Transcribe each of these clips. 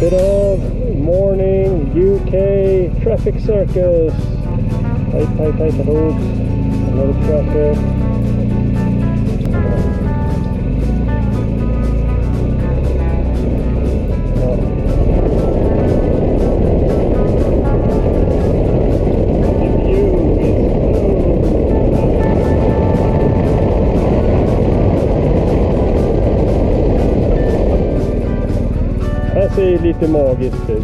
Bit of morning UK traffic circus. Tight roads. A lot of traffic. Det ser lite magiskt ut.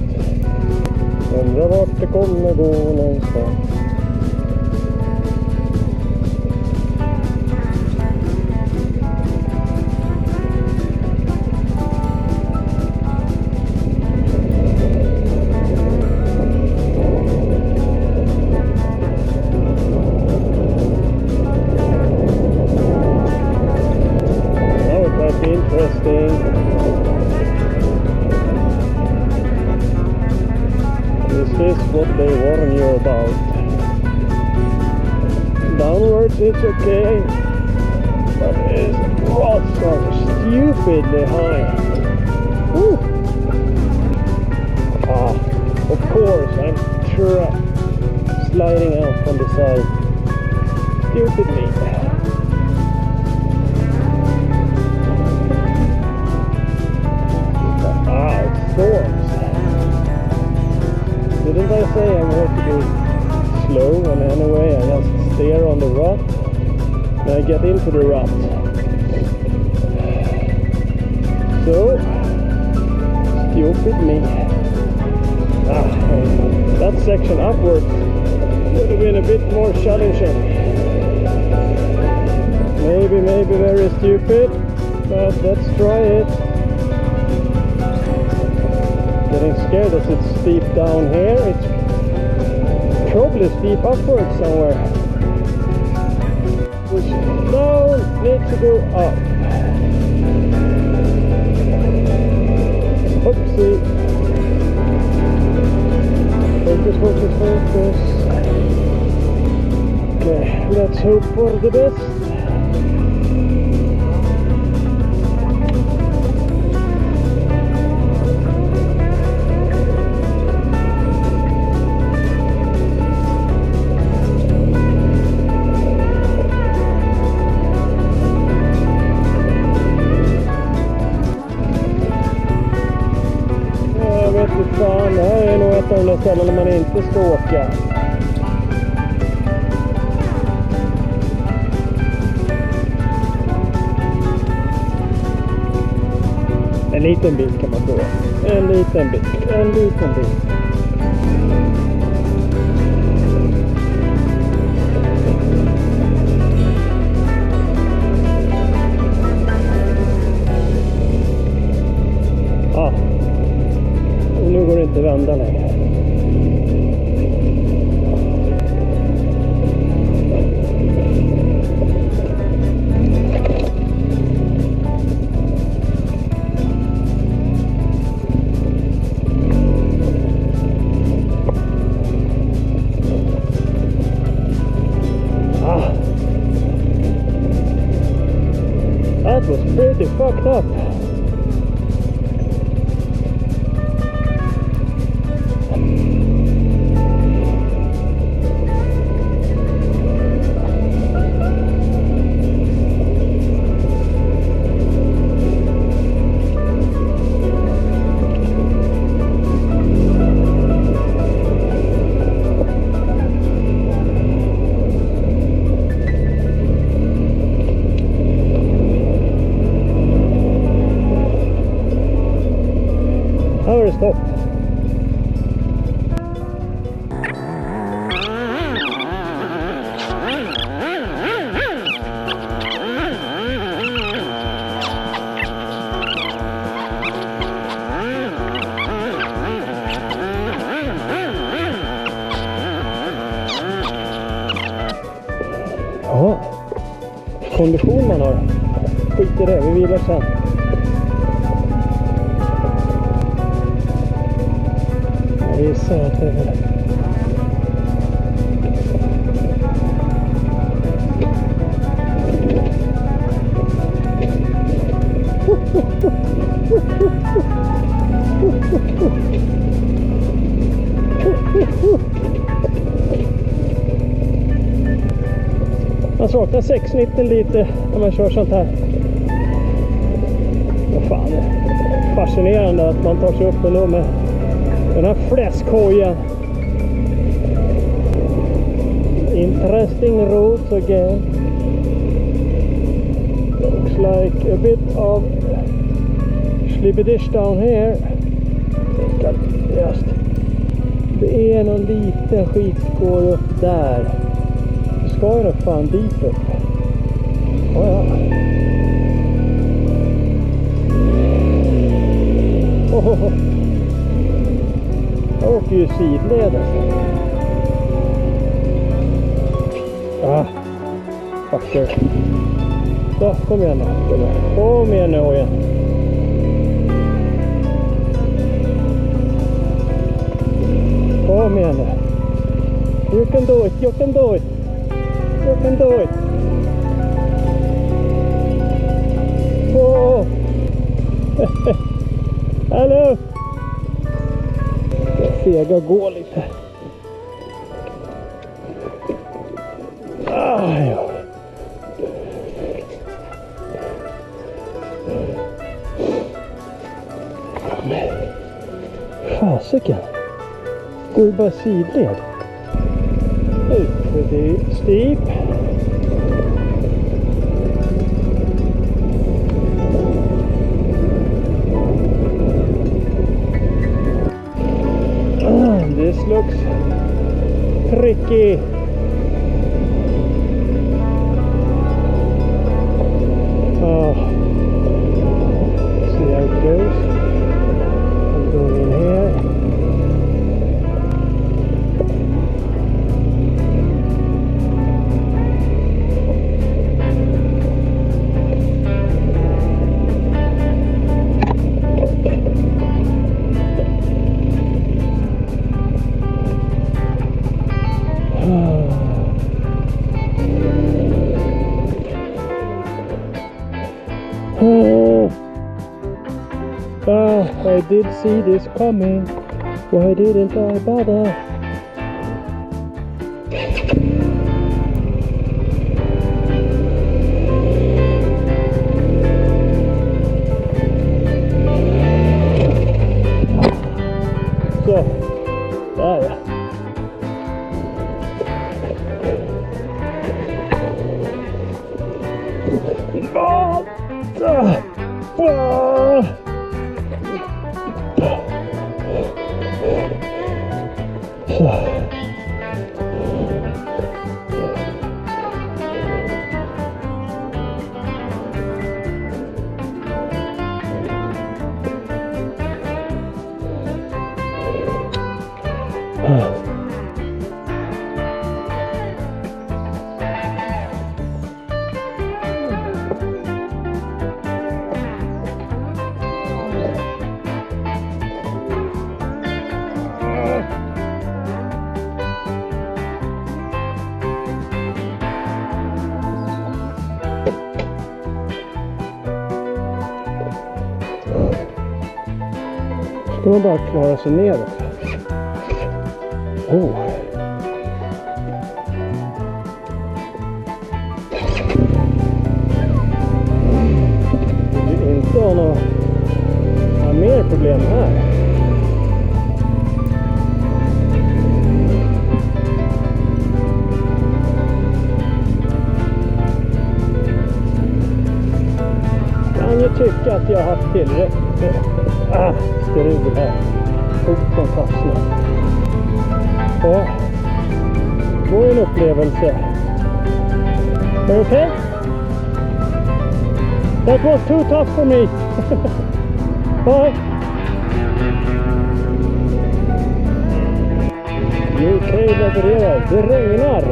Undrar vart det kommer gå någonstans. Now it might be interesting. This is what they warn you about. Downwards it's okay, but it's rods are stupidly high. Woo. Of course I'm sliding out from the side. Stupid me. It's storms. Didn't I say I'm going to be slow, and anyway I just steer on the rut and I get into the rut. So, stupid me. That section upwards would have been a bit more challenging. Maybe very stupid, but let's try it. Getting scared as it's steep down here. It's probably steep upwards somewhere. Which now needs to go up. Oopsie. Focus. Okay, let's hope for the best. Fan, det här är nog ett av de ställen man inte ska åka. En liten bit kan man få. En liten bit. Nu går det inte vända längre. That was pretty fucked up. Här är det stopp. Ja, kondition man har. Skit i det, vi vilar sen. Jag gissar att det är väl. Man saknar 690 lite när man kör sånt här. Vad fan, fascinerande att man tar sig upp ändå med den här fläskhojen. Interesting roads again. Looks like a bit of slibbidish down here. Just. Det är någon liten skitgård upp där. Det ska ju nog fan dit upp. Ja, ja. Oh. Jag åker ju sidleden. Ah, fucker. Så, kom igen då. Kom igen nu igen. Kom igen nu. You can do it, you can do it. You can do it. Oh. Hallå. Jag fega gå lite. Ah, ja. Fasiken. Går ju bara sidled. Pretty steep. This looks tricky. Oh. See how it goes. I'm going in here. I did see this coming. Why didn't I bother? Så, där ja. Ska man bara klara sig neråt. Oh. Det är inte några mer problem här. Kan ju tycka att jag har haft tillräckligt. Strul här. Foten fastnar. Ja. Det var en upplevelse. Är det okej? That was too tough for me. Bye. UK levererar. Det regnar.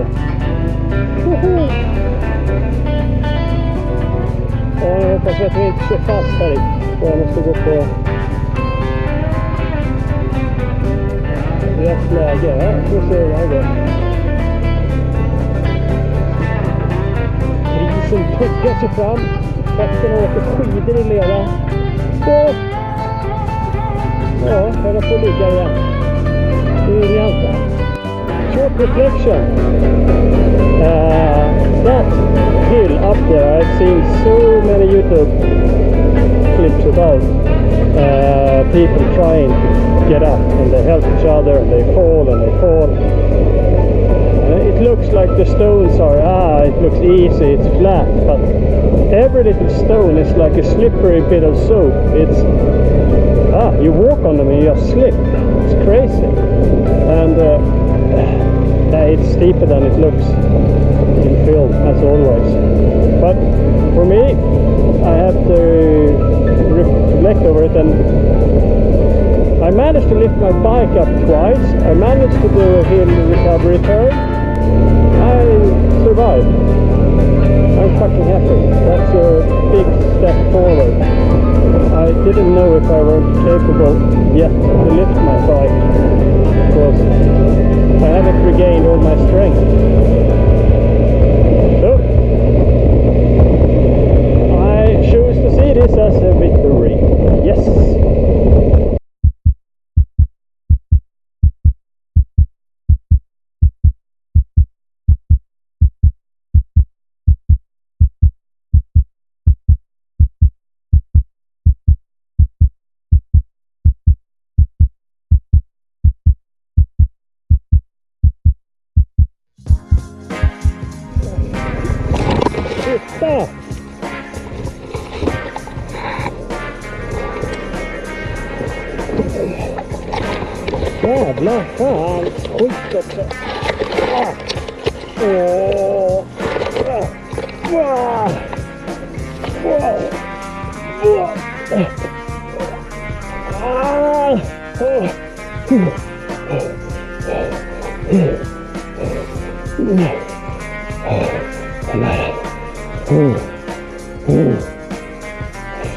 Ja, jag hoppas att vi inte kör fast här i. Jag måste gå på rätt läge. Ja, får se hur det här går. Prisen tuggar sig fram. Fötterna åker skidor i lera. Så. Den får ligga igen. Briljant. Short reflection. That hill up there, I've seen so many YouTube clips about people trying to get up, and they help each other and they fall and they fall. It looks like the stones are, it looks easy, it's flat, but every little stone is like a slippery bit of soap. It's, you walk on them and you just slip. It's crazy. And it's steeper than it looks in film, as always. But for me, I have to reflect over it, and I managed to lift my bike up twice. I managed to do a hill recovery turn. I survived. I'm fucking happy. That's a big step forward. I didn't know if I were capable yet to lift my bike, because I haven't regained all my strength. So I choose to see this as a victory. Yes! Titta! Jävlar fan, skit också.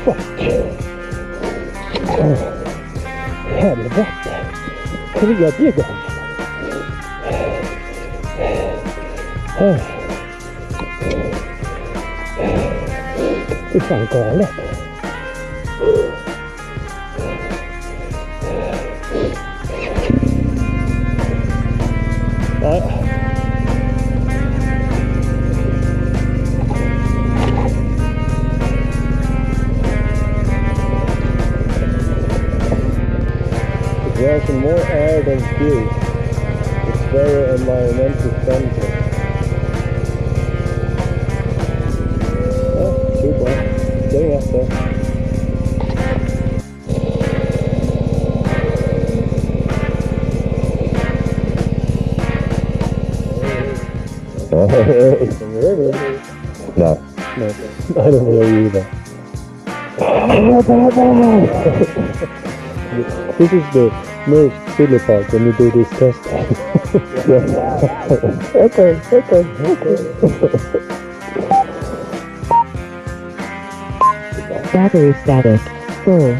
Fuck. Helvete. Tredje gången. Det är fan galet. Nej. There's more air than fuel. It's very environmentally friendly. Too bad. Getting up there. No. No. I don't know you either. This is the most silly part when you do this test. Okay. Battery status full.